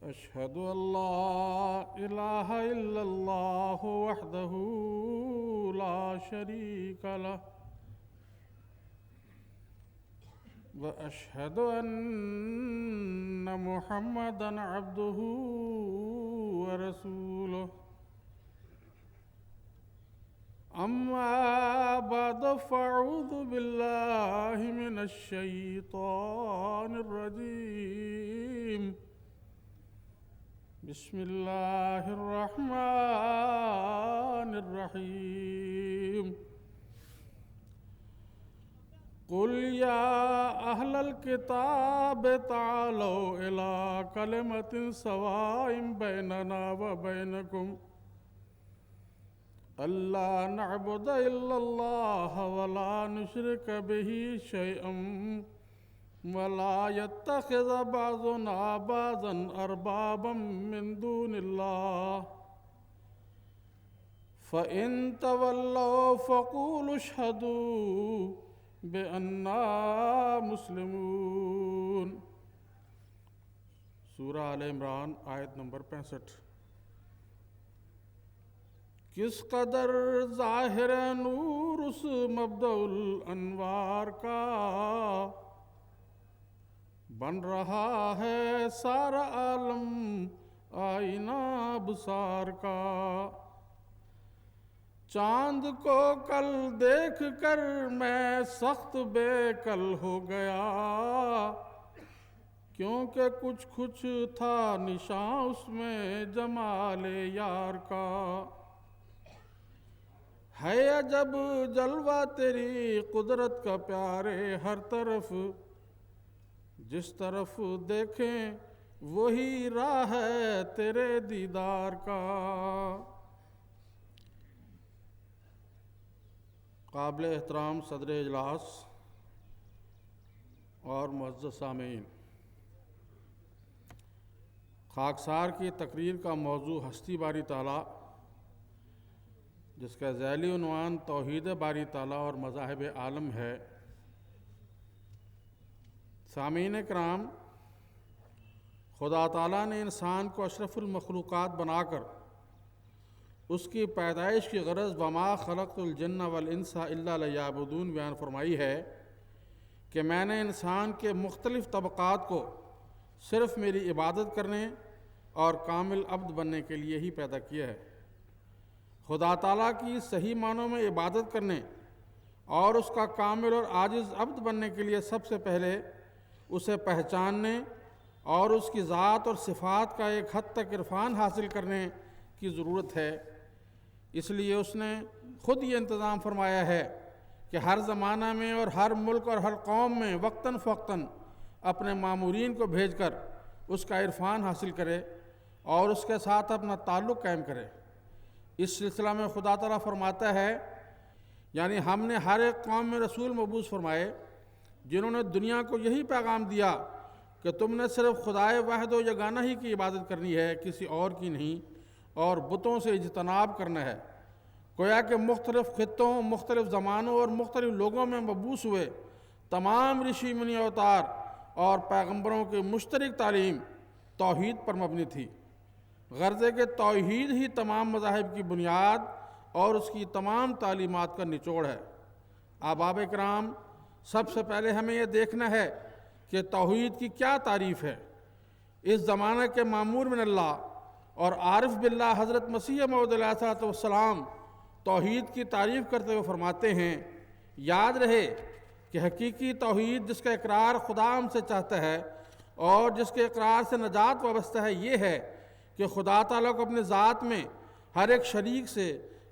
أشهد أن لا إله إلا الله وحده لا شريك له وأشهد أن محمدًا عبده ورسوله أما بعد فأعوذ بالله من الشيطان الرجيم بسم الله الرحمن الرحيم قل يا أهل الكتاب تعالوا إلى كلمة سواء بيننا وبينكم ألا نعبد إلا الله ولا نشرك به شيئا ولا يتخذ بعضنا بعضا أربابا من دون الله فإن تولوا فقولوا اشهدوا بأننا مسلمون۔ سورہ آل عمران آیت نمبر 65۔ کس قدر ظاہر نور اس مبدأ الانوار کا بن رہا ہے سارا عالم آئینہ ابصار کا۔ چاند کو کل دیکھ کر میں سخت بے کل ہو گیا، کیونکہ کچھ تھا نشان اس میں جمال یار کا۔ ہے عجب جلوہ تیری قدرت کا پیارے ہر طرف، جس طرف دیکھیں وہی راہ ہے تیرے دیدار کا۔ قابل احترام صدر اجلاس اور معزز سامعین، خاکسار کی تقریر کا موضوع ہستی باری تعالیٰ، جس کا ذیلی عنوان توحید باری تعالیٰ اور مذاہب عالم ہے۔ سامعین کرام، خدا تعالیٰ نے انسان کو اشرف المخلوقات بنا کر اس کی پیدائش کی غرض وما خلقت الجن والانس الا لیعبدون بیان فرمائی ہے کہ میں نے انسان کے مختلف طبقات کو صرف میری عبادت کرنے اور کامل عبد بننے کے لیے ہی پیدا کیا ہے۔ خدا تعالیٰ کی صحیح معنوں میں عبادت کرنے اور اس کا کامل اور عاجز عبد بننے کے لیے سب سے پہلے اسے پہچاننے اور اس کی ذات اور صفات کا ایک حد تک عرفان حاصل کرنے کی ضرورت ہے۔ اس لیے اس نے خود یہ انتظام فرمایا ہے کہ ہر زمانہ میں اور ہر ملک اور ہر قوم میں وقتاً فوقتاً اپنے مامورین کو بھیج کر اس کا عرفان حاصل کرے اور اس کے ساتھ اپنا تعلق قائم کرے۔ اس سلسلہ میں خدا تعالیٰ فرماتا ہے، یعنی ہم نے ہر ایک قوم میں رسول مبعوث فرمائے جنہوں نے دنیا کو یہی پیغام دیا کہ تم نے صرف خدائے واحد و یگانہ ہی کی عبادت کرنی ہے، کسی اور کی نہیں، اور بتوں سے اجتناب کرنا ہے۔ گویا کہ مختلف خطوں، مختلف زمانوں اور مختلف لوگوں میں مبعوث ہوئے تمام رشی منی اوتار اور پیغمبروں کی مشترک تعلیم توحید پر مبنی تھی۔ غرض ہے کہ توحید ہی تمام مذاہب کی بنیاد اور اس کی تمام تعلیمات کا نچوڑ ہے۔ احباب کرام، سب سے پہلے ہمیں یہ دیکھنا ہے کہ توحید کی کیا تعریف ہے۔ اس زمانہ کے مامور من اللہ اور عارف باللہ حضرت مسیح موعود علیہ السلام توحید کی تعریف کرتے ہوئے فرماتے ہیں، یاد رہے کہ حقیقی توحید جس کا اقرار خدا ہم سے چاہتا ہے اور جس کے اقرار سے نجات وابستہ ہے، یہ ہے کہ خدا تعالیٰ کو اپنے ذات میں ہر ایک شریک سے،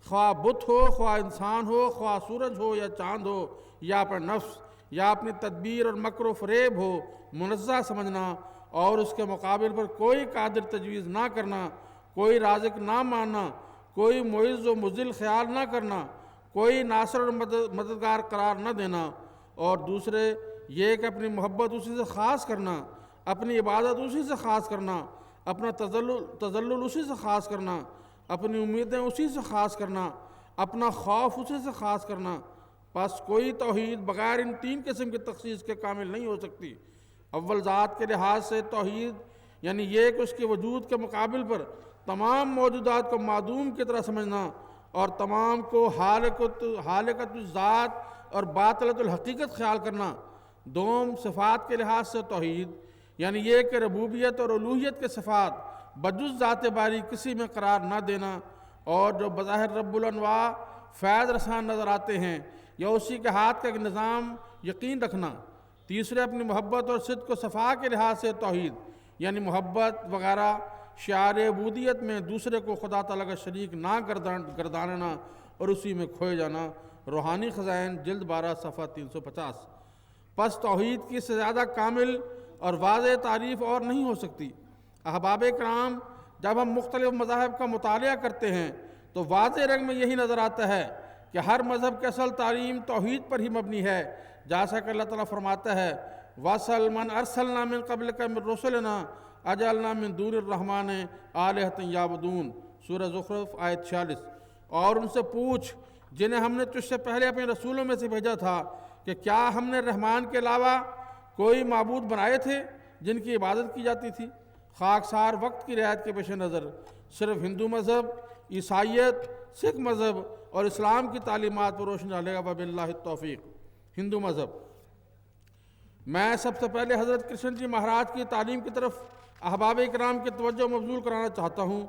خواہ بت ہو، خواہ انسان ہو، خواہ سورج ہو یا چاند ہو، یا اپنا نفس یا اپنی تدبیر اور مکر و فریب ہو، منزہ سمجھنا اور اس کے مقابل پر کوئی قادر تجویز نہ کرنا، کوئی رازق نہ ماننا، کوئی معز و مذل خیال نہ کرنا، کوئی ناصر اور مددگار قرار نہ دینا، اور دوسرے یہ کہ اپنی محبت اسی سے خاص کرنا، اپنی عبادت اسی سے خاص کرنا، اپنا تذلل اسی سے خاص کرنا، اپنی امیدیں اسی سے خاص کرنا، اپنا خوف اسی سے خاص کرنا۔ بس کوئی توحید بغیر ان تین قسم کی تخصیص کے کامل نہیں ہو سکتی۔ اول ذات کے لحاظ سے توحید یعنی یہ کہ اس کے وجود کے مقابل پر تمام موجودات کو معدوم کی طرح سمجھنا اور تمام کو حالقۃ الذات اور باطلۃ الحقیقت خیال کرنا۔ دوم، صفات کے لحاظ سے توحید، یعنی یہ کہ ربوبیت اور الوہیت کے صفات بجز ذات باری کسی میں قرار نہ دینا، اور جو بظاہر رب الانواع فیض رسان نظر آتے ہیں یا اسی کے ہاتھ کا ایک نظام یقین رکھنا۔ تیسرے، اپنی محبت اور صدق و صفا کے لحاظ سے توحید، یعنی محبت وغیرہ شعار عبودیت میں دوسرے کو خدا تعالیٰ کا شریک نہ گرداننا اور اسی میں کھوئے جانا۔ روحانی خزائن جلد 12 صفحہ 350۔ پس توحید کی اس سے زیادہ کامل اور واضح تعریف اور نہیں ہو سکتی۔ احباب کرام، جب ہم مختلف مذاہب کا مطالعہ کرتے ہیں تو واضح رنگ میں یہی نظر آتا ہے کہ ہر مذہب کی اصل تعلیم توحید پر ہی مبنی ہے، جیسا کہ اللہ تعالیٰ فرماتا ہے وَاسْأَلْ مَنْ أَرْسَلْنَا مِنْ قَبْلِكَ مِنْ رُسُلِنَا أَجَعَلْنَا مِنْ دُونِ الرَّحْمَنِ آلِهَةً يَعْبُدُونَ، سورہ زخرف آیت 46۔ اور ان سے پوچھ جنہیں ہم نے تجھ سے پہلے اپنے رسولوں میں سے بھیجا تھا کہ کیا ہم نے رحمان کے علاوہ کوئی معبود بنائے تھے جن کی عبادت کی جاتی تھی؟ خاکسار وقت کی رعایت کے پیش نظر صرف ہندو مذہب، عیسائیت، سکھ مذہب اور اسلام کی تعلیمات پر روشنی ڈالے گا۔ وباللہ التوفیق۔ ہندو مذہب، میں سب سے پہلے حضرت کرشن جی مہاراج کی تعلیم کی طرف احباب کرام کی توجہ مبذول کرانا چاہتا ہوں۔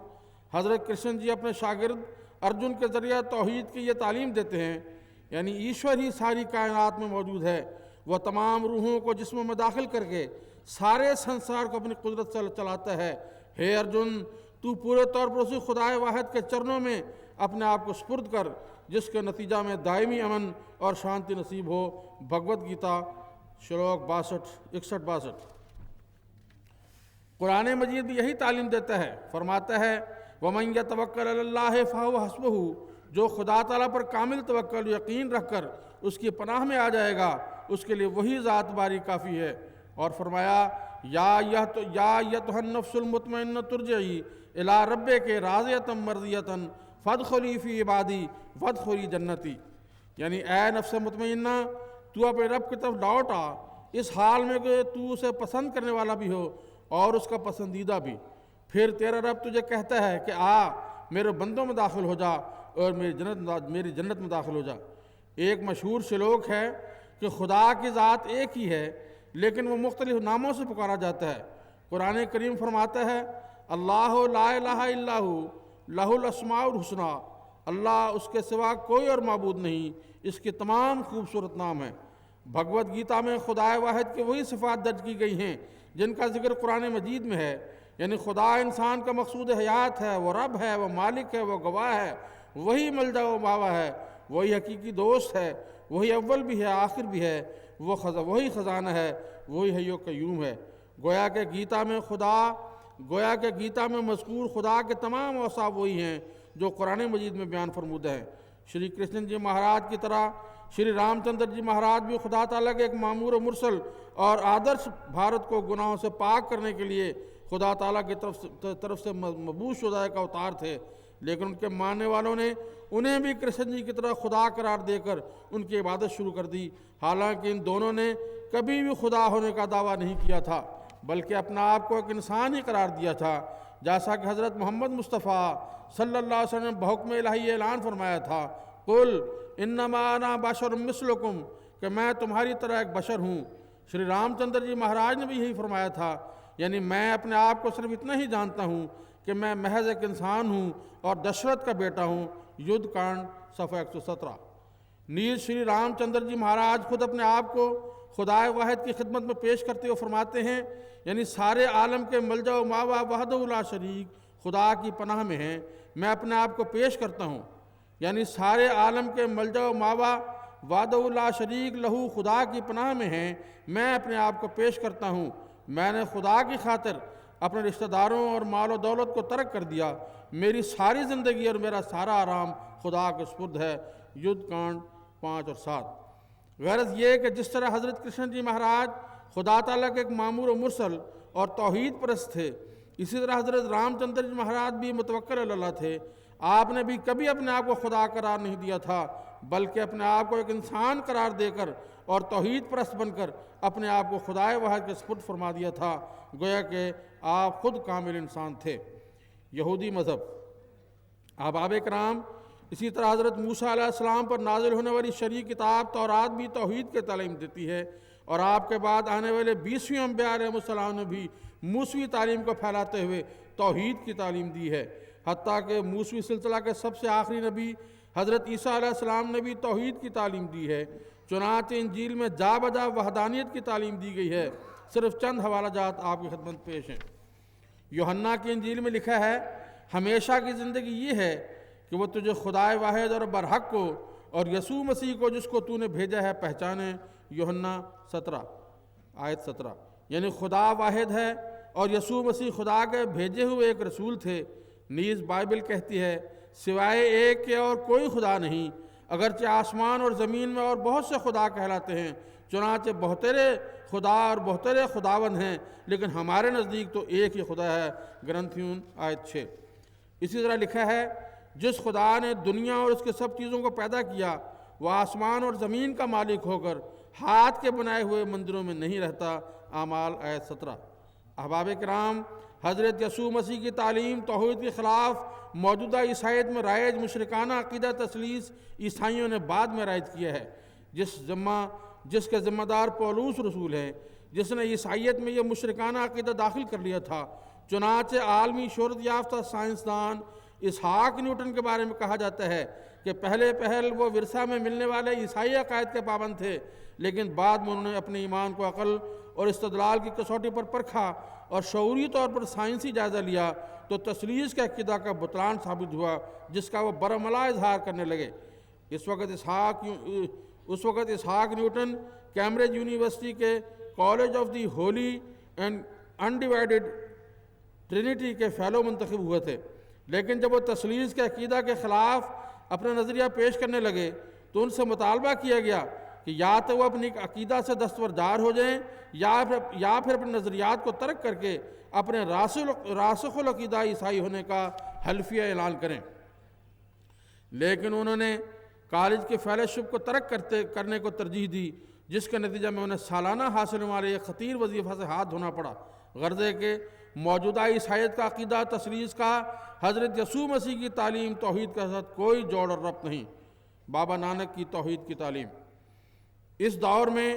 حضرت کرشن جی اپنے شاگرد ارجن کے ذریعہ توحید کی یہ تعلیم دیتے ہیں، یعنی ایشور ہی ساری کائنات میں موجود ہے، وہ تمام روحوں کو جسموں میں داخل کر کے سارے سنسار کو اپنی قدرت سے چلاتا ہے۔ ہے ارجن، تو پورے طور پر اسی خدائے واحد کے چرنوں میں اپنے آپ کو سپرد کر، جس کے نتیجہ میں دائمی امن اور شانتی نصیب ہو۔ بھگوت گیتا شلوک 61-62۔ قرآن مجید بھی یہی تعلیم دیتا ہے، فرماتا ہے وَمَنْ يَتَوَكَّلْ عَلَى اللَّهِ فَهُوَ حَسْبُهُ، جو خدا تعالیٰ پر کامل توکل یقین رکھ کر اس کی پناہ میں آ جائے گا، اس کے لیے وہی ذات باری کافی ہے۔ اور فرمایا یا ایتھا النفس المطمئنۃ ارجعی الی ربک راضیۃ مرضیۃ فادخلی فی عبادی وادخلی جنتی، یعنی اے نفس مطمئنہ، تو اپنے رب کی طرف لوٹ آ، اس حال میں کہ تو اسے پسند کرنے والا بھی ہو اور اس کا پسندیدہ بھی۔ پھر تیرا رب تجھے کہتا ہے کہ آ میرے بندوں میں داخل ہو جا اور میری جنت میں داخل ہو جا۔ ایک مشہور شلوک ہے کہ خدا کی ذات ایک ہی ہے لیکن وہ مختلف ناموں سے پکارا جاتا ہے۔ قرآن کریم فرماتا ہے اللہ لا الہ الا ہو لہ الاسماء الحسنی، اللہ اس کے سوا کوئی اور معبود نہیں، اس کے تمام خوبصورت نام ہیں۔ بھگوت گیتا میں خدائے واحد کی وہی صفات درج کی گئی ہیں جن کا ذکر قرآن مجید میں ہے، یعنی خدا انسان کا مقصود حیات ہے، وہ رب ہے، وہ مالک ہے، وہ گواہ ہے، وہی ملجا و ماوا ہے، وہی حقیقی دوست ہے، وہی اول بھی ہے آخر بھی ہے، وہی خزانہ ہے، وہی حی و قیوم ہے۔ گویا کہ گیتا میں مذکور خدا کے تمام اوصاف وہی ہیں جو قرآن مجید میں بیان فرمودہ ہیں۔ شری کرشن جی مہاراج کی طرح شری رام چندر جی مہاراج بھی خدا تعالیٰ کے ایک معمور و مرسل اور آدرش بھارت کو گناہوں سے پاک کرنے کے لیے خدا تعالیٰ کی طرف سے مبعوث شدہ ایک اوتار تھے، لیکن ان کے ماننے والوں نے انہیں بھی کرشن جی کی طرح خدا قرار دے کر ان کی عبادت شروع کر دی، حالانکہ ان دونوں نے کبھی بھی خدا ہونے کا دعویٰ نہیں کیا تھا بلکہ اپنا آپ کو ایک انسان ہی قرار دیا تھا، جیسا کہ حضرت محمد مصطفیٰ صلی اللہ علیہ وسلم بحکم الہی اعلان فرمایا تھا قل انما انا بشر مثلکم، کہ میں تمہاری طرح ایک بشر ہوں۔ شری رام چندر جی مہاراج نے بھی یہی فرمایا تھا، یعنی میں اپنے آپ کو صرف اتنا ہی جانتا ہوں کہ میں محض ایک انسان ہوں اور دشرت کا بیٹا ہوں۔ یدھ کانڈ صفحہ 117۔ نیز شری رام چندر جی مہاراج خود اپنے آپ کو خدائے واحد کی خدمت میں پیش کرتے ہوئے فرماتے ہیں، یعنی سارے عالم کے ملجا و ماوا وحدہ لا شریک خدا کی پناہ میں ہیں، میں اپنے آپ کو پیش کرتا ہوں، یعنی سارے عالم کے ملجا و ماوا وحدہ لا شریک لہو خدا کی پناہ میں ہیں، میں اپنے آپ کو پیش کرتا ہوں۔ میں نے خدا کی خاطر اپنے رشتہ داروں اور مال و دولت کو ترک کر دیا، میری ساری زندگی اور میرا سارا آرام خدا کے سپرد ہے۔ یدھ کانڈ 5 اور 7۔ غرض یہ کہ جس طرح حضرت کرشن جی مہاراج خدا تعالیٰ کے ایک معمور و مرسل اور توحید پرست تھے، اسی طرح حضرت رام چندر جی مہاراج بھی متوکل علی اللہ تھے۔ آپ نے بھی کبھی اپنے آپ کو خدا قرار نہیں دیا تھا بلکہ اپنے آپ کو ایک انسان قرار دے کر اور توحید پرست بن کر اپنے آپ کو خدائے واحد کے سپرد فرما دیا تھا۔ گویا کہ آپ خود کامل انسان تھے۔ یہودی مذہب، احباب کرام، اسی طرح حضرت موسیٰ علیہ السلام پر نازل ہونے والی شرعی کتاب تورات بھی توحید کی تعلیم دیتی ہے، اور آپ کے بعد آنے والے 20ویں انبیاء علیہ السلام نے بھی موسوی تعلیم کو پھیلاتے ہوئے توحید کی تعلیم دی ہے۔ حتیٰ کہ موسوی سلسلہ کے سب سے آخری نبی حضرت عیسیٰ علیہ السلام نے بھی توحید کی تعلیم دی ہے۔ چنانچہ انجیل میں جا بجا وحدانیت کی تعلیم دی گئی ہے۔ صرف چند حوالہ جات آپ کی خدمت پیش ہیں۔ یوحنا کی انجیل میں لکھا ہے، ہمیشہ کی زندگی یہ ہے کہ وہ تجھے خدائے واحد اور برحق کو اور یسوع مسیح کو جس کو تو نے بھیجا ہے پہچانے۔ یوحنا 17 آیت 17، یعنی خدا واحد ہے اور یسوع مسیح خدا کے بھیجے ہوئے ایک رسول تھے۔ نیز بائبل کہتی ہے، سوائے ایک کے اور کوئی خدا نہیں، اگرچہ آسمان اور زمین میں اور بہت سے خدا کہلاتے ہیں، چنانچہ بہترے خدا اور بہترے خداوند ہیں، لیکن ہمارے نزدیک تو ایک ہی خدا ہے۔ گرنتھیون آیت 6۔ اسی طرح لکھا ہے، جس خدا نے دنیا اور اس کے سب چیزوں کو پیدا کیا، وہ آسمان اور زمین کا مالک ہو کر ہاتھ کے بنائے ہوئے مندروں میں نہیں رہتا۔ اعمال آیت 17۔ احباب کرام، حضرت یسوع مسیح کی تعلیم توحید کے خلاف موجودہ عیسائیت میں رائج مشرکانہ عقیدہ تثلیث عیسائیوں نے بعد میں رائج کیا ہے، جس کے ذمہ دار پولوس رسول ہیں، جس نے عیسائیت میں یہ مشرکانہ عقیدہ داخل کر لیا تھا۔ چنانچہ عالمی شہرت یافتہ سائنسدان اسحاق نیوٹن کے بارے میں کہا جاتا ہے کہ پہل وہ ورثہ میں ملنے والے عیسائی عقائد کے پابند تھے، لیکن بعد میں انہوں نے اپنے ایمان کو عقل اور استدلال کی کسوٹی پر پرکھا اور شعوری طور پر سائنسی جائزہ لیا تو تثلیث کے عقیدہ کا بطلان ثابت ہوا، جس کا وہ برملا اظہار کرنے لگے۔ اس وقت اسحاق نیوٹن کیمبرج یونیورسٹی کے College of the Holy and Undivided Trinity کے فیلو منتخب ہوئے تھے، لیکن جب وہ تثلیث کے عقیدہ کے خلاف اپنا نظریہ پیش کرنے لگے تو ان سے مطالبہ کیا گیا کہ یا تو وہ اپنی عقیدہ سے دستبردار ہو جائیں یا پھر اپنے نظریات کو ترک کر کے اپنے راسخ العقیدہ عیسائی ہونے کا حلفیہ اعلان کریں، لیکن انہوں نے کالج کے فیلوشپ کو ترک کرنے کو ترجیح دی، جس کے نتیجہ میں انہیں سالانہ حاصل ہونے والے ایک خطیر وظیفہ سے ہاتھ دھونا پڑا، غرضے کہ موجودہ عیسائیت کا عقیدہ تثلیث کا حضرت یسوع مسیح کی تعلیم توحید کے ساتھ کوئی جوڑ اور ربط نہیں۔ بابا نانک کی توحید کی تعلیم، اس دور میں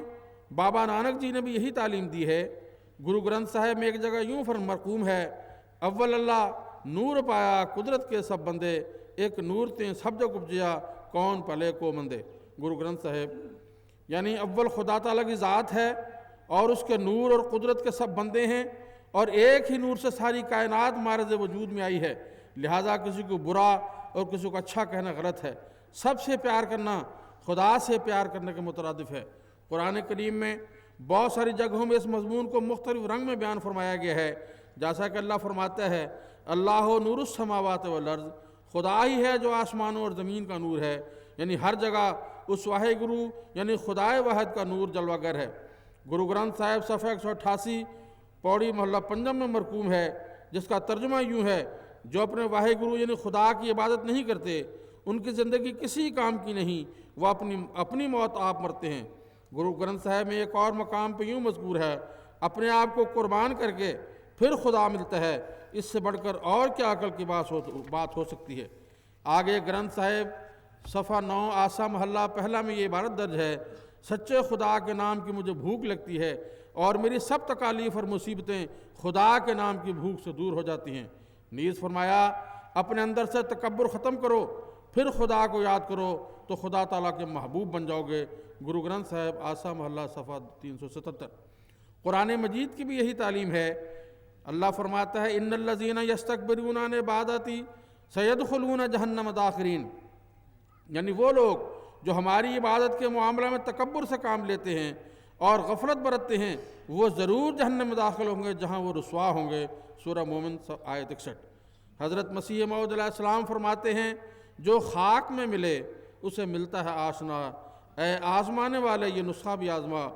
بابا نانک جی نے بھی یہی تعلیم دی ہے۔ گرو گرنتھ صاحب میں ایک جگہ یوں مرقوم ہے، اول اللہ نور پایا قدرت کے سب بندے، ایک نور تیں سب جگ اپجیا کون پلے کو مندے۔ گرو گرنتھ صاحب یعنی اول خدا تعالیٰ کی ذات ہے اور اس کے نور اور قدرت کے سب بندے ہیں، اور ایک ہی نور سے ساری کائنات مارز وجود میں آئی ہے، لہٰذا کسی کو برا اور کسی کو اچھا کہنا غلط ہے۔ سب سے پیار کرنا خدا سے پیار کرنے کے مترادف ہے۔ قرآن کریم میں بہت ساری جگہوں میں اس مضمون کو مختلف رنگ میں بیان فرمایا گیا ہے، جیسا کہ اللہ فرماتا ہے، اللہ نور السماوات والارض، خدا ہی ہے جو آسمانوں اور زمین کا نور ہے، یعنی ہر جگہ اس واحد گرو یعنی خدائے واحد کا نور جلوہ گر ہے۔ گرو گرنتھ صاحب صفحہ 188 پوڑی محلہ پنجم میں مرقوم ہے، جس کا ترجمہ یوں ہے، جو اپنے واحد گرو یعنی خدا کی عبادت نہیں کرتے، ان کی زندگی کسی کام کی نہیں، وہ اپنی موت آپ مرتے ہیں۔ گرو گرنتھ صاحب میں ایک اور مقام پہ یوں مذکور ہے، اپنے آپ کو قربان کر کے پھر خدا ملتا ہے، اس سے بڑھ کر اور کیا عقل کی بات ہو سکتی ہے۔ آگے گرنتھ صاحب صفحہ 9 آسا محلہ پہلا میں یہ عبارت درج ہے، سچے خدا کے نام کی مجھے بھوک لگتی ہے اور میری سب تکالیف اور مصیبتیں خدا کے نام کی بھوک سے دور ہو جاتی ہیں۔ نیز فرمایا، اپنے اندر سے تکبر ختم کرو، پھر خدا کو یاد کرو تو خدا تعالیٰ کے محبوب بن جاؤ گے۔ گرو گرنتھ صاحب آسا محلہ صفحہ 377۔ قرآن مجید کی بھی یہی تعلیم ہے۔ اللہ فرماتا ہے، ان الذین یستکبرون عن عبادتی سیدخلون جہنم داخرین، یعنی وہ لوگ جو ہماری عبادت کے معاملہ میں تکبر سے کام لیتے ہیں اور غفلت برتتے ہیں، وہ ضرور جہنم میں داخل ہوں گے جہاں وہ رسوا ہوں گے۔ سورہ مومن آیت 61۔ حضرت مسیح موعود علیہ السلام فرماتے ہیں، جو خاک میں ملے اسے ملتا ہے آشنا، اے آزمانے والے یہ نسخہ بھی آزما،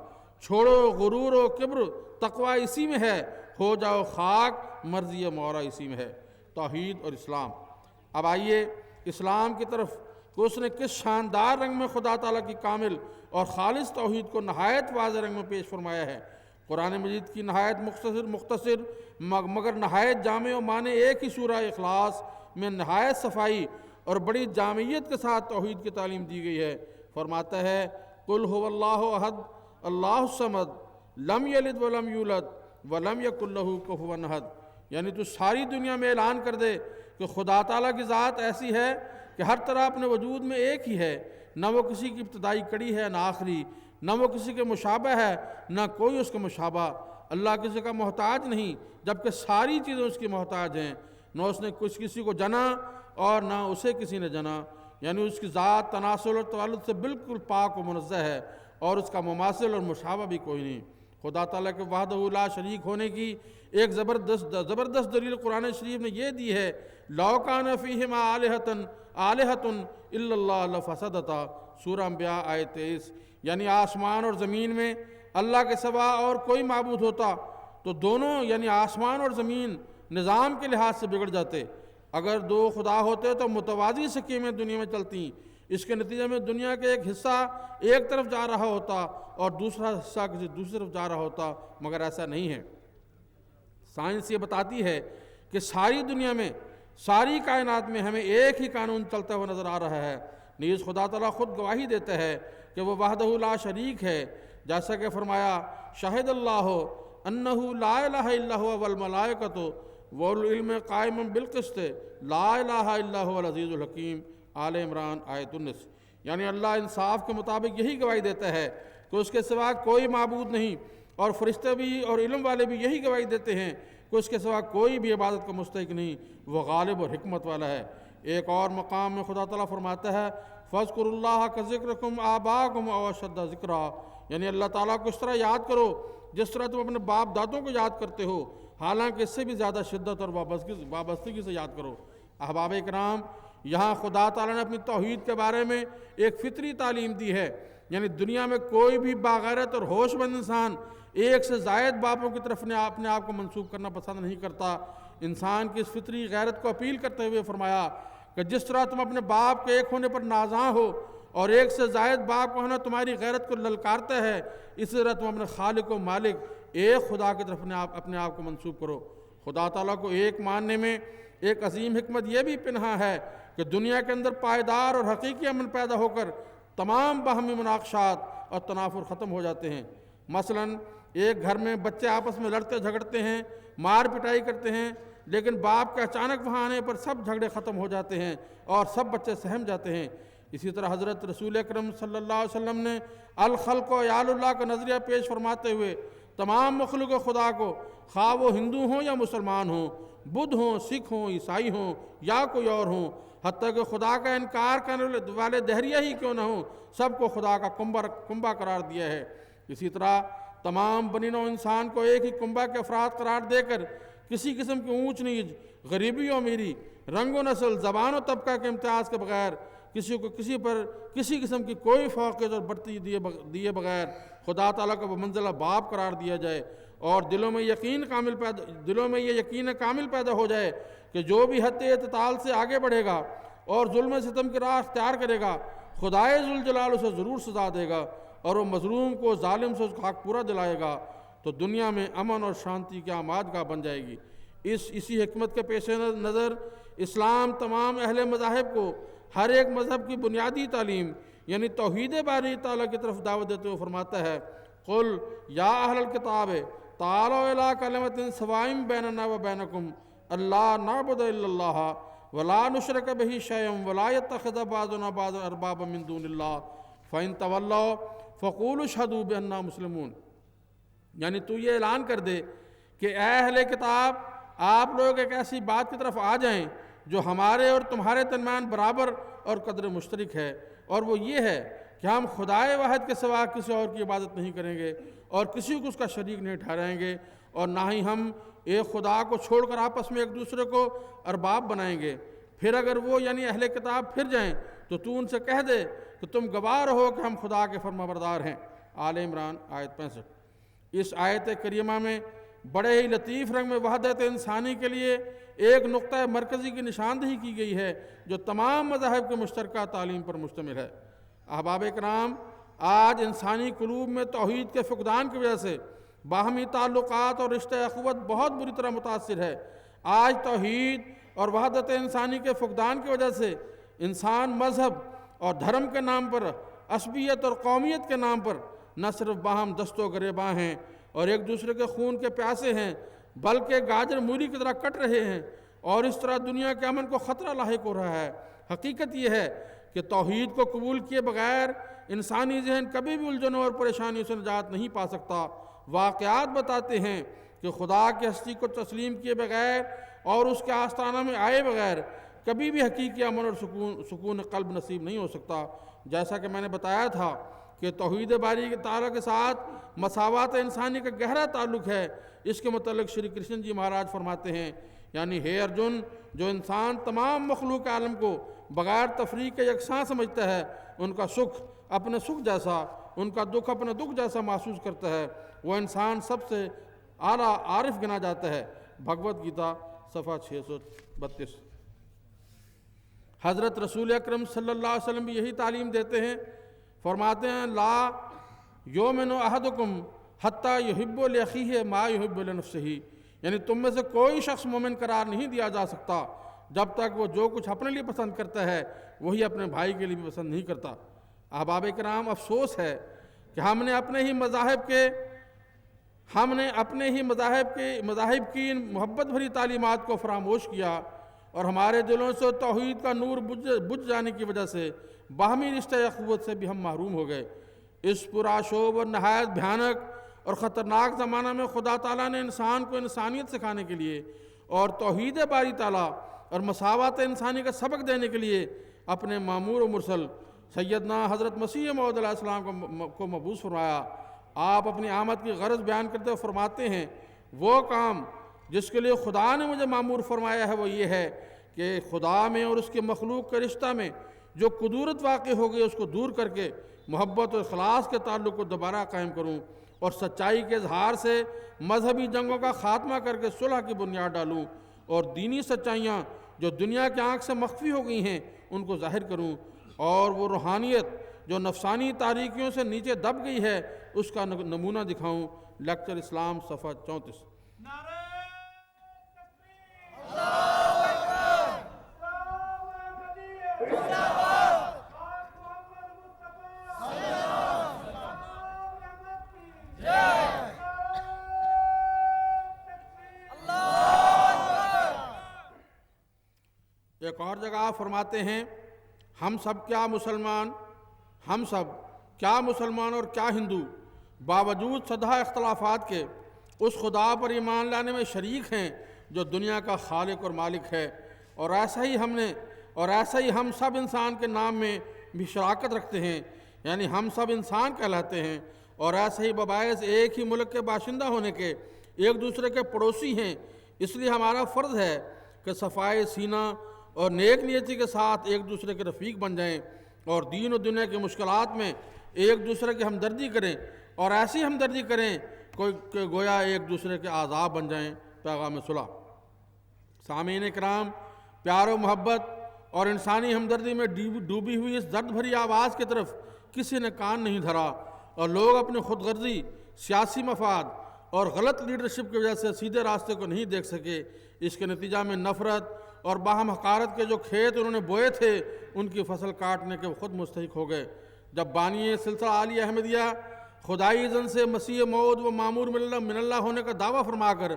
چھوڑو غرور و کبر، تقوی اسی میں ہے، ہو جاؤ خاک، مرضی مولا اسی میں ہے۔ توحید اور اسلام۔ اب آئیے اسلام کی طرف کہ اس نے کس شاندار رنگ میں خدا تعالیٰ کی کامل اور خالص توحید کو نہایت واضح رنگ میں پیش فرمایا ہے۔ قرآن مجید کی نہایت مختصر مگر نہایت جامع و معنی ایک ہی سورہ اخلاص میں نہایت صفائی اور بڑی جامعیت کے ساتھ توحید کی تعلیم دی گئی ہے۔ فرماتا ہے قل هو اللہ احد اللہ الصمد لم یلد ولم یولد ولم یکن لہ کفوا احد، یعنی تو ساری دنیا میں اعلان کر دے کہ خدا تعالیٰ کی ذات ایسی ہے کہ ہر طرح اپنے وجود میں ایک ہی ہے، نہ وہ کسی کی ابتدائی کڑی ہے نہ آخری، نہ وہ کسی کے مشابہ ہے نہ کوئی اس کا مشابہ۔ اللہ کسی کا محتاج نہیں جبکہ ساری چیزیں اس کی محتاج ہیں، نہ اس نے کسی کو جنا اور نہ اسے کسی نے جنا، یعنی اس کی ذات تناسل اور توالد سے بالکل پاک و منزہ ہے اور اس کا مماثل اور مشابہ بھی کوئی نہیں۔ خدا تعالیٰ کے وحدہ لا شریک ہونے کی ایک زبردست دلیل قرآن شریف نے یہ دی ہے، لَوْ كَانَ فِيهِمَا آلِهَةٌ إِلَّا اللَّهُ لَفَسَدَتَا، سورہ انبیاء آیت 23، یعنی آسمان اور زمین میں اللہ کے سوا اور کوئی معبود ہوتا تو دونوں یعنی آسمان اور زمین نظام کے لحاظ سے بگڑ جاتے۔ اگر دو خدا ہوتے تو متوازی سکیمیں دنیا میں چلتیں، اس کے نتیجے میں دنیا کے ایک حصہ ایک طرف جا رہا ہوتا اور دوسرا حصہ کسی دوسری طرف جا رہا ہوتا، مگر ایسا نہیں ہے۔ سائنس یہ بتاتی ہے کہ ساری دنیا میں ساری کائنات میں ہمیں ایک ہی قانون چلتا ہوا نظر آ رہا ہے۔ نیز خدا تعالیٰ خود گواہی دیتا ہے کہ وہ وحدہ لا شریک ہے، جیسا کہ فرمایا شاہد اللہ انہ لا الہ الا هو والملائکۃ والعلم قائما بالقسط لا الہ الا هو العزیز الحکیم، آل عمران آیت 19، یعنی اللہ انصاف کے مطابق یہی گواہی دیتا ہے کہ اس کے سوا کوئی معبود نہیں، اور فرشتے بھی اور علم والے بھی یہی گواہی دیتے ہیں کہ اس کے سوا کوئی بھی عبادت کا مستحق نہیں، وہ غالب اور حکمت والا ہے۔ ایک اور مقام میں خدا تعالیٰ فرماتا ہے فَاذْكُرُوا اللَّهَ كَذِكْرِكُمْ آبَاءَكُمْ أَوْ أَشَدَّ ذِكْرًا، یعنی اللہ تعالیٰ کو اس طرح یاد کرو جس طرح تم اپنے باپ دادوں کو یاد کرتے ہو، حالانکہ اس سے بھی زیادہ شدت اور وابستگی سے یاد کرو۔ احباب اکرام، یہاں خدا تعالیٰ نے اپنی توحید کے بارے میں ایک فطری تعلیم دی ہے، یعنی دنیا میں کوئی بھی باغیرت اور ہوش مند انسان ایک سے زائد باپوں کی طرف اپنے آپ کو منسوب کرنا پسند نہیں کرتا۔ انسان کی اس فطری غیرت کو اپیل کرتے ہوئے فرمایا کہ جس طرح تم اپنے باپ کے ایک ہونے پر نازاں ہو اور ایک سے زائد باپ کا ہونا تمہاری غیرت کو للکارتا ہے، اسی طرح تم اپنے خالق و مالک ایک خدا کی طرف اپنے آپ کو منسوب کرو۔ خدا تعالیٰ کو ایک ماننے میں ایک عظیم حکمت یہ بھی پنہاں ہے کہ دنیا کے اندر پائیدار اور حقیقی امن پیدا ہو کر تمام باہمی مناقشات اور تنافر ختم ہو جاتے ہیں۔ مثلاً ایک گھر میں بچے آپس میں لڑتے جھگڑتے ہیں، مار پٹائی کرتے ہیں، لیکن باپ کے اچانک وہاں آنے پر سب جھگڑے ختم ہو جاتے ہیں اور سب بچے سہم جاتے ہیں۔ اسی طرح حضرت رسول اکرم صلی اللہ علیہ وسلم نے الخلق و عیال اللہ کا نظریہ پیش فرماتے ہوئے تمام مخلوق خدا کو، خواہ وہ ہندو ہوں یا مسلمان ہوں، بدھ ہوں، سکھ ہوں، عیسائی ہوں یا کوئی اور ہوں، حتیٰ کہ خدا کا انکار کرنے والے دہریہ ہی کیوں نہ ہوں، سب کو خدا کا کنبہ قرار دیا ہے۔ اسی طرح تمام بنی نوع انسان کو ایک ہی کنبہ کے افراد قرار دے کر کسی قسم کی اونچ نیچ، غریبی و امیری، رنگ و نسل، زبان و طبقہ کے امتیاز کے بغیر کسی کو کسی پر کسی قسم کی کوئی فوقیت اور بڑھتی دیے بغیر خدا تعالیٰ کو بمنزلہ باپ قرار دیا جائے، اور دلوں میں یہ یقین کامل پیدا ہو جائے کہ جو بھی حد اعتدال سے آگے بڑھے گا اور ظلم ستم کی راہ اختیار کرے گا، خدائے ذوالجلال اسے ضرور سزا دے گا اور وہ مظلوم کو ظالم سے اس کا حق پورا دلائے گا، تو دنیا میں امن اور شانتی کی آمادگاہ بن جائے گی۔ اسی حکمت کے پیش نظر اسلام تمام اہل مذاہب کو ہر ایک مذہب کی بنیادی تعلیم یعنی توحید باری تعالیٰ کی طرف دعوت دیتے ہوئے فرماتا ہے قل یا اہل الکتاب تعالوا الی کلمۃ سواء بیننا و بینکم الا نعبد الا اللہ ولا نشرک بہ شیئا ولا یتخذ بعضنا بعضا اربابا من دون اللہ فإن تولوا فقولوا اشہدوا بأننا مسلمون، یعنی تو یہ اعلان کر دے کہ اے اہل کتاب، آپ لوگ ایک ایسی بات کی طرف آ جائیں جو ہمارے اور تمہارے درمیان برابر اور قدر مشترک ہے، اور وہ یہ ہے کہ ہم خدائے واحد کے سوا کسی اور کی عبادت نہیں کریں گے اور کسی کو اس کا شریک نہیں ٹھہرائیں گے، اور نہ ہی ہم ایک خدا کو چھوڑ کر آپس میں ایک دوسرے کو ارباب بنائیں گے۔ پھر اگر وہ یعنی اہل کتاب پھر جائیں تو تو ان سے کہہ دے کہ تم گواہ رہو کہ ہم خدا کے فرما بردار ہیں۔ آل عمران آیت 65۔ اس آیت کریمہ میں بڑے ہی لطیف رنگ میں وحدت انسانی کے لیے ایک نقطہ مرکزی کی نشاندہی کی گئی ہے جو تمام مذاہب کے مشترکہ تعلیم پر مشتمل ہے۔ احباب کرام، آج انسانی قلوب میں توحید کے فقدان کی وجہ سے باہمی تعلقات اور رشتہ اخوت بہت بری طرح متاثر ہے۔ آج توحید اور وحدت انسانی کے فقدان کی وجہ سے انسان مذہب اور دھرم کے نام پر، عصبیت اور قومیت کے نام پر نہ صرف باہم دست و گریباں ہیں اور ایک دوسرے کے خون کے پیاسے ہیں، بلکہ گاجر مولی کی طرح کٹ رہے ہیں، اور اس طرح دنیا کے امن کو خطرہ لاحق ہو رہا ہے۔ حقیقت یہ ہے کہ توحید کو قبول کیے بغیر انسانی ذہن کبھی بھی الجھنوں اور پریشانیوں سے نجات نہیں پا سکتا۔ واقعات بتاتے ہیں کہ خدا کی ہستی کو تسلیم کیے بغیر اور اس کے آستانہ میں آئے بغیر کبھی بھی حقیقی امن اور سکون قلب نصیب نہیں ہو سکتا۔ جیسا کہ میں نے بتایا تھا کہ توحید باری تعالیٰ کے ساتھ مساوات انسانی کا گہرا تعلق ہے۔ اس کے متعلق شری کرشن جی مہاراج فرماتے ہیں، یعنی ہے ارجن، جو انسان تمام مخلوق عالم کو بغیر تفریق کے یکساں سمجھتا ہے، ان کا سکھ اپنے سکھ جیسا، ان کا دکھ اپنے دکھ جیسا محسوس کرتا ہے، وہ انسان سب سے اعلیٰ عارف گنا جاتا ہے۔ بھگوت گیتا صفحہ 632۔ حضرت رسول اکرم صلی اللہ علیہ وسلم بھی یہی تعلیم دیتے ہیں، فرماتے ہیں لا یؤمن احدکم حتی یحب لاخیہ ما یحب لنفسہ، یعنی تم میں سے کوئی شخص مومن قرار نہیں دیا جا سکتا جب تک وہ جو کچھ اپنے لیے پسند کرتا ہے وہی اپنے بھائی کے لیے بھی پسند نہیں کرتا۔ احباب کرام، افسوس ہے کہ ہم نے اپنے ہی مذاہب کی ان محبت بھری تعلیمات کو فراموش کیا، اور ہمارے دلوں سے توحید کا نور بجھ جانے کی وجہ سے باہمی رشتہ اخوت سے بھی ہم محروم ہو گئے۔ اس پرآشوب اور نہایت بھیانک اور خطرناک زمانہ میں خدا تعالیٰ نے انسان کو انسانیت سکھانے کے لیے اور توحید باری تعالیٰ اور مساوات انسانی کا سبق دینے کے لیے اپنے مامور و مرسل سیدنا حضرت مسیح موعود علیہ السلام کو مبعوث فرمایا۔ آپ اپنی آمد کی غرض بیان کرتے ہوئے فرماتے ہیں، وہ کام جس کے لیے خدا نے مجھے مامور فرمایا ہے وہ یہ ہے کہ خدا میں اور اس کے مخلوق کے رشتہ میں جو کدورت واقع ہو گئی اس کو دور کر کے محبت اور اخلاص کے تعلق کو دوبارہ قائم کروں، اور سچائی کے اظہار سے مذہبی جنگوں کا خاتمہ کر کے صلح کی بنیاد ڈالوں، اور دینی سچائیاں جو دنیا کی آنکھ سے مخفی ہو گئی ہیں ان کو ظاہر کروں، اور وہ روحانیت جو نفسانی تاریکیوں سے نیچے دب گئی ہے اس کا نمونہ دکھاؤں۔ لیکچر اسلام صفحہ 34۔ ایک اور جگہ آپ فرماتے ہیں، ہم سب کیا مسلمان اور کیا ہندو باوجود سدھا اختلافات کے اس خدا پر ایمان لانے میں شریک ہیں جو دنیا کا خالق اور مالک ہے، اور ایسا ہی ہم سب انسان کے نام میں بھی شراکت رکھتے ہیں، یعنی ہم سب انسان کہلاتے ہیں، اور ایسا ہی بباعث ایک ہی ملک کے باشندہ ہونے کے ایک دوسرے کے پڑوسی ہیں۔ اس لیے ہمارا فرض ہے کہ صفائے سینہ اور نیک نیتی کے ساتھ ایک دوسرے کے رفیق بن جائیں، اور دین و دنیا کی مشکلات میں ایک دوسرے کی ہمدردی کریں، اور ایسی ہمدردی کریں کہ گویا ایک دوسرے کے اعضاء بن جائیں۔ پیغام صلح۔ سامعین کرام، پیار و محبت اور انسانی ہمدردی میں ڈوبی ہوئی اس درد بھری آواز کی طرف کسی نے کان نہیں دھرا، اور لوگ اپنی خود غرضی، سیاسی مفاد اور غلط لیڈرشپ کی وجہ سے سیدھے راستے کو نہیں دیکھ سکے۔ اس کے نتیجہ میں نفرت اور باہم حقارت کے جو کھیت انہوں نے بوئے تھے ان کی فصل کاٹنے کے خود مستحق ہو گئے۔ جب بانی سلسلہ عالی احمدیہ خدائی اذن سے مسیح موعود و مامور من اللہ ہونے کا دعویٰ فرما کر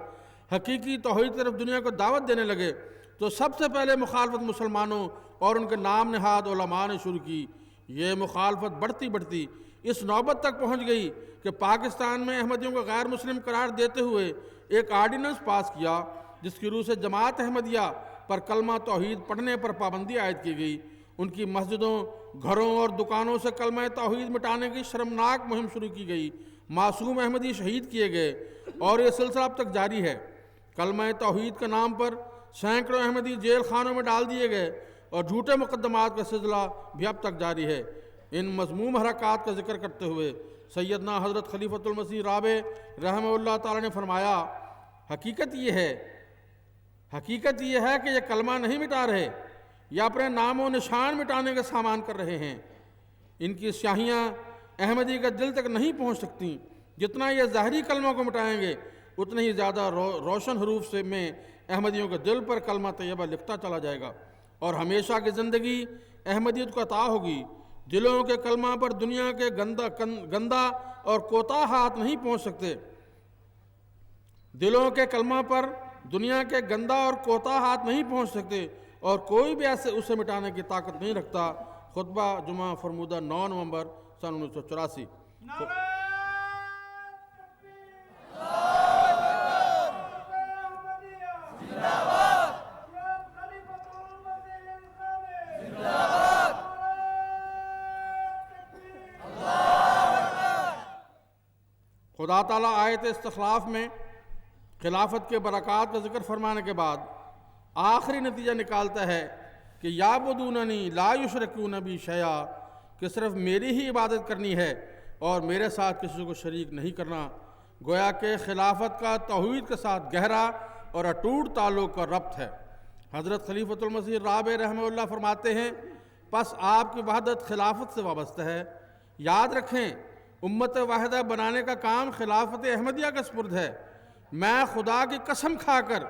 حقیقی توحید کی طرف دنیا کو دعوت دینے لگے تو سب سے پہلے مخالفت مسلمانوں اور ان کے نام نہاد علماء نے شروع کی۔ یہ مخالفت بڑھتی اس نوبت تک پہنچ گئی کہ پاکستان میں احمدیوں کو غیر مسلم قرار دیتے ہوئے ایک آرڈیننس پاس کیا جس کی روح سے جماعت احمدیہ پر کلمہ توحید پڑھنے پر پابندی عائد کی گئی۔ ان کی مسجدوں، گھروں اور دکانوں سے کلمہ توحید مٹانے کی شرمناک مہم شروع کی گئی۔ معصوم احمدی شہید کیے گئے اور یہ سلسلہ اب تک جاری ہے۔ کلمہ توحید کے نام پر سینکڑوں احمدی جیل خانوں میں ڈال دیے گئے اور جھوٹے مقدمات کا سلسلہ بھی اب تک جاری ہے۔ ان مذموم حرکات کا ذکر کرتے ہوئے سیدنا حضرت خلیفۃ المسیح رابع رحمہ اللہ تعالی نے فرمایا، حقیقت یہ ہے کہ یہ کلمہ نہیں مٹا رہے، یہ اپنے نام و نشان مٹانے کا سامان کر رہے ہیں۔ ان کی سیاہیاں احمدی کے دل تک نہیں پہنچ سکتی، جتنا یہ ظاہری کلموں کو مٹائیں گے اتنے ہی زیادہ روشن حروف سے میں احمدیوں کے دل پر کلمہ طیبہ لکھتا چلا جائے گا، اور ہمیشہ کی زندگی احمدیت کو عطا ہوگی۔ دلوں کے کلمہ پر دنیا کے گندہ اور کوتاہ ہاتھ نہیں پہنچ سکتے۔ دلوں کے کلمہ پر دنیا کے گندہ اور کوتاہ ہاتھ نہیں پہنچ سکتے، اور کوئی بھی ایسے اسے مٹانے کی طاقت نہیں رکھتا۔ خطبہ جمعہ فرمودہ 9 نومبر سن 1984۔ خدا تعالیٰ آیت استخلاف میں خلافت کے برکات کا ذکر فرمانے کے بعد آخری نتیجہ نکالتا ہے کہ یعبدوننی لا یشرکون بی شیئا، کہ صرف میری ہی عبادت کرنی ہے اور میرے ساتھ کسی کو شریک نہیں کرنا۔ گویا کہ خلافت کا توحید کے ساتھ گہرا اور اٹوٹ تعلق اور ربط ہے۔ حضرت خلیفۃ المسیح رابع رحمہ اللہ فرماتے ہیں، پس آپ کی وحدت خلافت سے وابستہ ہے۔ یاد رکھیں، امت واحدہ بنانے کا کام خلافت احمدیہ کا سپرد ہے۔ میں خدا کی قسم کھا کر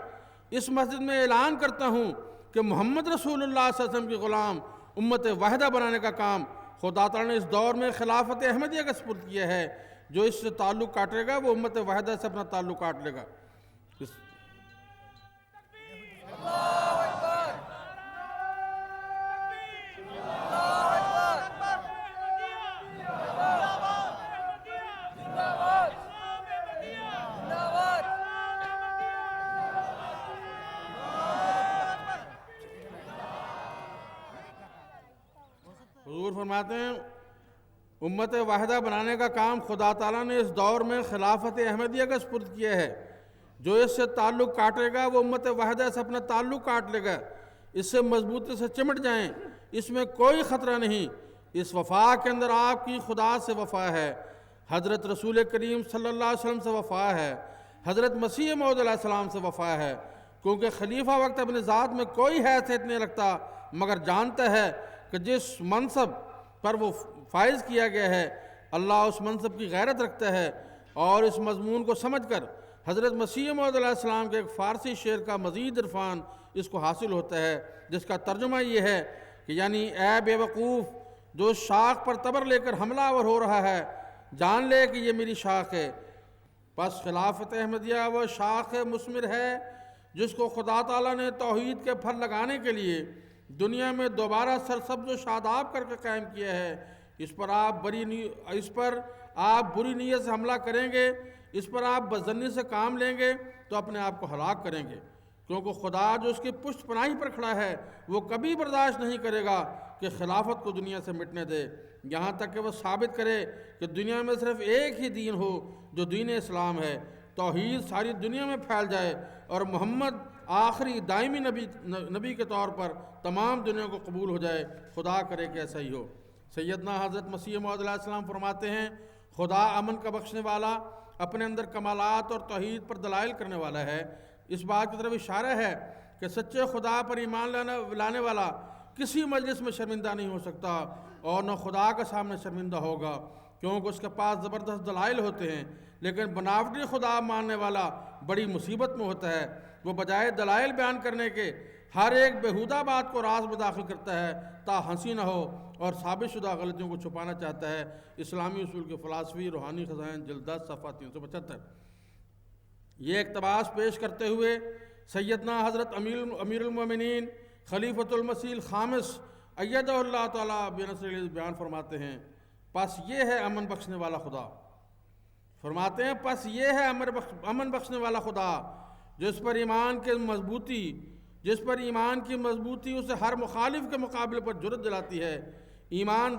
اس مسجد میں اعلان کرتا ہوں کہ محمد رسول اللہ صلی اللہ علیہ وسلم کی غلام امت واحدہ بنانے کا کام خدا تعالیٰ نے اس دور میں خلافت احمدیہ کا سپرد کیا ہے۔ جو اس سے تعلق کاٹے گا وہ امت واحدہ سے اپنا تعلق کاٹ لے گا۔ حضور فرماتے ہیں، امت واحدہ بنانے کا کام خدا تعالیٰ نے اس دور میں خلافت احمدیہ کا سپرد کیا ہے۔ جو اس سے تعلق کاٹے گا وہ امت واحدہ سے اپنا تعلق کاٹ لے گا۔ اس سے مضبوطی سے چمٹ جائیں، اس میں کوئی خطرہ نہیں۔ اس وفا کے اندر آپ کی خدا سے وفا ہے، حضرت رسول کریم صلی اللہ علیہ وسلم سے وفا ہے، حضرت مسیح موعود علیہ السلام سے وفا ہے۔ کیونکہ خلیفہ وقت اپنے ذات میں کوئی حیثیت نہیں رکھتا، مگر جانتا ہے کہ جس منصب پر وہ فائز کیا گیا ہے اللہ اس منصب کی غیرت رکھتا ہے۔ اور اس مضمون کو سمجھ کر حضرت مسیح موعود علیہ السلام کے ایک فارسی شعر کا مزید عرفان اس کو حاصل ہوتا ہے، جس کا ترجمہ یہ ہے کہ یعنی اے بے وقوف جو شاخ پر تبر لے کر حملہ آور ہو رہا ہے، جان لے کہ یہ میری شاخ ہے۔ پس خلافت احمدیہ وہ شاخ مثمر ہے جس کو خدا تعالیٰ نے توحید کے پھل لگانے کے لیے دنیا میں دوبارہ سرسبز و شاداب کر کے قائم کیا ہے۔ اس پر آپ بری نیت سے حملہ کریں گے، اس پر آپ بدظنی سے کام لیں گے تو اپنے آپ کو ہلاک کریں گے، کیونکہ خدا جو اس کی پشت پناہی پر کھڑا ہے وہ کبھی برداشت نہیں کرے گا کہ خلافت کو دنیا سے مٹنے دے، یہاں تک کہ وہ ثابت کرے کہ دنیا میں صرف ایک ہی دین ہو جو دین اسلام ہے، توحید ساری دنیا میں پھیل جائے اور محمد آخری دائمی نبی کے طور پر تمام دنیا کو قبول ہو جائے۔ خدا کرے کہ ایسا ہی ہو۔ سیدنا حضرت مسیح موعود علیہ السلام فرماتے ہیں، خدا امن کا بخشنے والا، اپنے اندر کمالات اور توحید پر دلائل کرنے والا ہے۔ اس بات کی طرف اشارہ ہے کہ سچے خدا پر ایمان لانے والا کسی مجلس میں شرمندہ نہیں ہو سکتا اور نہ خدا کے سامنے شرمندہ ہوگا، کیونکہ اس کے پاس زبردست دلائل ہوتے ہیں۔ لیکن بناوٹی خدا ماننے والا بڑی مصیبت میں ہوتا ہے۔ وہ بجائے دلائل بیان کرنے کے ہر ایک بیہودہ بات کو راز میں داخل کرتا ہے تا ہنسی نہ ہو، اور ثابت شدہ غلطیوں کو چھپانا چاہتا ہے۔ اسلامی اصول کی فلسفی، روحانی خزائن، جلد 10 صفحہ 375۔ یہ اقتباس پیش کرتے ہوئے سیدنا حضرت امیر المومنین خلیفۃ المسیح الخامس ایدہ اللہ تعالیٰ بنصر بیان فرماتے ہیں، پس یہ ہے امن بخشنے والا خدا۔ فرماتے ہیں پس یہ ہے امن بخشنے والا خدا جس پر ایمان کی مضبوطی اسے ہر مخالف کے مقابلے پر جرأت دلاتی ہے۔ ایمان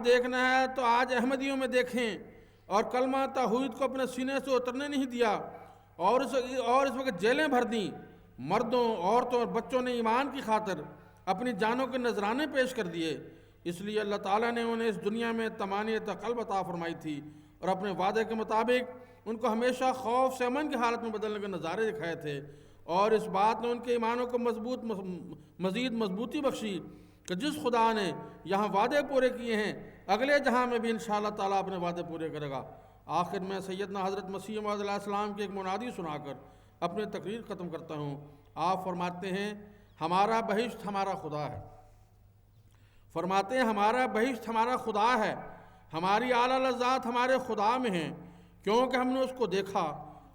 دیکھنا ہے تو آج احمدیوں میں دیکھیں، اور کلمہ توحید کو اپنے سینے سے اترنے نہیں دیا، اور اس وقت جیلیں بھر دیں۔ مردوں، عورتوں اور بچوں نے ایمان کی خاطر اپنی جانوں کے نذرانے پیش کر دیے۔ اس لیے اللہ تعالیٰ نے انہیں اس دنیا میں طمانینۃ قلب عطا فرمائی تھی، اور اپنے وعدے کے مطابق ان کو ہمیشہ خوف سے امن کی حالت میں بدلنے کے نظارے دکھائے تھے، اور اس بات نے ان کے ایمانوں کو مزید مضبوطی بخشی کہ جس خدا نے یہاں وعدے پورے کیے ہیں اگلے جہاں میں بھی انشاءاللہ تعالیٰ اپنے وعدے پورے کرے گا۔ آخر میں سیدنا حضرت مسیح موعود علیہ السلام کی ایک منادی سنا کر اپنے تقریر ختم کرتا ہوں۔ آپ فرماتے ہیں ہمارا بہشت ہمارا خدا ہے، فرماتے ہیں ہمارا بہشت ہمارا خدا ہے، ہماری اعلیٰ لذات ہمارے خدا میں ہیں، کیونکہ ہم نے اس کو دیکھا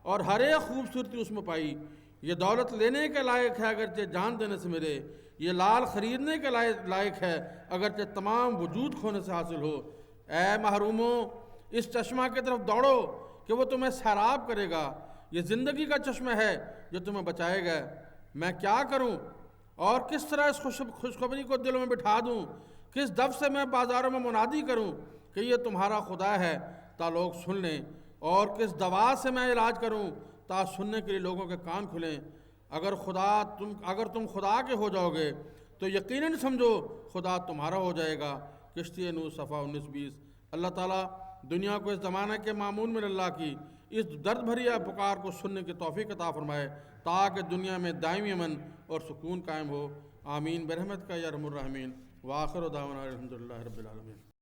اور ہر ایک خوبصورتی اس میں پائی۔ یہ دولت لینے کے لائق ہے اگرچہ جان دینے سے ملے، یہ لال خریدنے کے لائق ہے اگرچہ تمام وجود کھونے سے حاصل ہو۔ اے محروموں، اس چشمہ کی طرف دوڑو کہ وہ تمہیں سیراب کرے گا۔ یہ زندگی کا چشمہ ہے جو تمہیں بچائے گا۔ میں کیا کروں اور کس طرح اس خوشخبری کو دلوں میں بٹھا دوں؟ کس دف سے میں بازاروں میں منادی کروں کہ یہ تمہارا خدا ہے تا لوگ سن لیں، اور کس دوا سے میں علاج کروں تا سننے کے لیے لوگوں کے کان کھلیں؟ اگر تم خدا کے ہو جاؤ گے تو یقیناً سمجھو خدا تمہارا ہو جائے گا۔ کشتی نوح صفحہ 19-20۔ اللہ تعالیٰ دنیا کو اس زمانہ کے مامون من اللہ کی اس درد بھری پکار کو سننے کی توفیق عطا فرمائے تاکہ دنیا میں دائمی امن اور سکون قائم ہو۔ آمین برحمت کا یا ارحم الراحمین۔ وآخر دعوانا الحمدللہ رب العالمین۔